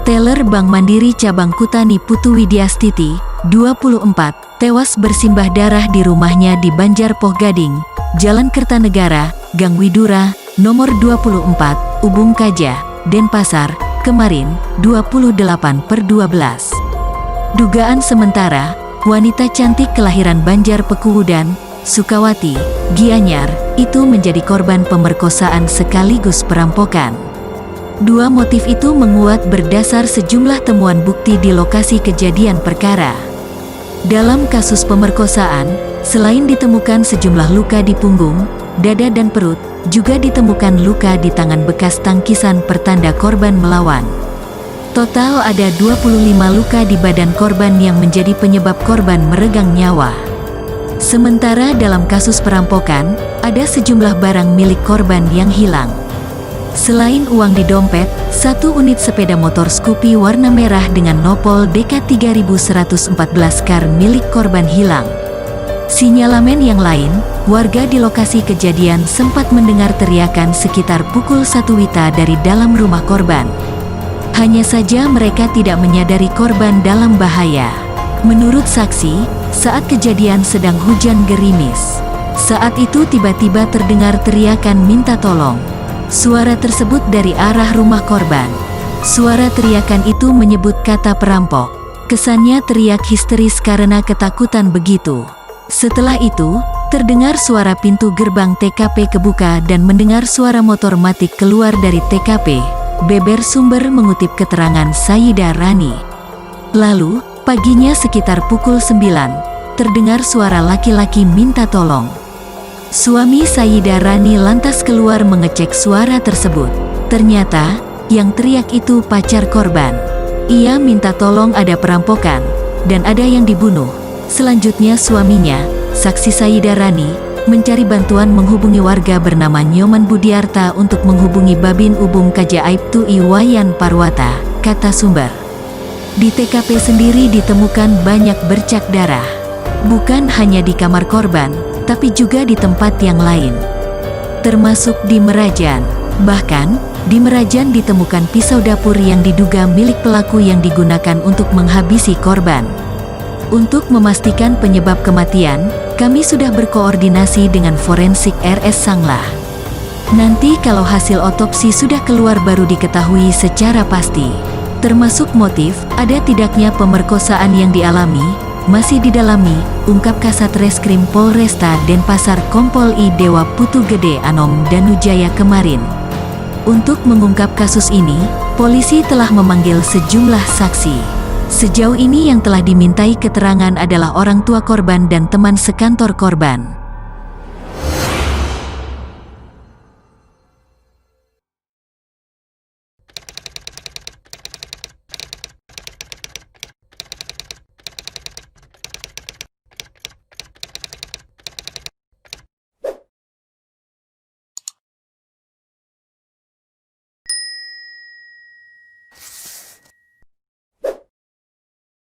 Teller Bank Mandiri Cabang Kutani Putu Widiastiti, 24, tewas bersimbah darah di rumahnya di Banjarpoh Gading, Jalan Kertanegara, Gang Widura, nomor 24, Ubung Kaja, Denpasar, kemarin, 28/12. Dugaan sementara, wanita cantik kelahiran Banjar Pekuwudan, Sukawati, Gianyar, itu menjadi korban pemerkosaan sekaligus perampokan. Dua motif itu menguat berdasar sejumlah temuan bukti di lokasi kejadian perkara. Dalam kasus pemerkosaan, selain ditemukan sejumlah luka di punggung, dada dan perut, juga ditemukan luka di tangan bekas tangkisan pertanda korban melawan. Total ada 25 luka di badan korban yang menjadi penyebab korban meregang nyawa. Sementara dalam kasus perampokan, ada sejumlah barang milik korban yang hilang. Selain uang di dompet, satu unit sepeda motor Scoopy warna merah dengan nopol DK3114 kar milik korban hilang. Sinyalemen yang lain, warga di lokasi kejadian sempat mendengar teriakan sekitar pukul 1 WITA dari dalam rumah korban. Hanya saja mereka tidak menyadari korban dalam bahaya. Menurut saksi, saat kejadian sedang hujan gerimis. Saat itu tiba-tiba terdengar teriakan minta tolong. Suara tersebut dari arah rumah korban. Suara teriakan itu menyebut kata perampok. Kesannya teriak histeris karena ketakutan begitu. Setelah itu, terdengar suara pintu gerbang TKP kebuka dan mendengar suara motor matik keluar dari TKP. Beber sumber mengutip keterangan Sayyidah Rani. Lalu, paginya sekitar pukul 9, terdengar suara laki-laki minta tolong. Suami Sayyidah Rani lantas keluar mengecek suara tersebut. Ternyata, yang teriak itu pacar korban. Ia minta tolong ada perampokan, dan ada yang dibunuh. Selanjutnya suaminya, saksi Sayyidah Rani, mencari bantuan menghubungi warga bernama Nyoman Budiarta untuk menghubungi Babin Ubung Kaja Aibtu Iwayan Parwata, kata sumber. Di TKP sendiri ditemukan banyak bercak darah. Bukan hanya di kamar korban, tapi juga di tempat yang lain, termasuk di Merajan. Bahkan, di Merajan ditemukan pisau dapur yang diduga milik pelaku yang digunakan untuk menghabisi korban. Untuk memastikan penyebab kematian, kami sudah berkoordinasi dengan forensik RS Sanglah. Nanti kalau hasil otopsi sudah keluar baru diketahui secara pasti. Termasuk motif, ada tidaknya pemerkosaan yang dialami, masih didalami, ungkap Kasat Reskrim Polresta Denpasar Kompol I Dewa Putu Gede Anom Danujaya kemarin. Untuk mengungkap kasus ini, polisi telah memanggil sejumlah saksi. Sejauh ini yang telah dimintai keterangan adalah orang tua korban dan teman sekantor korban.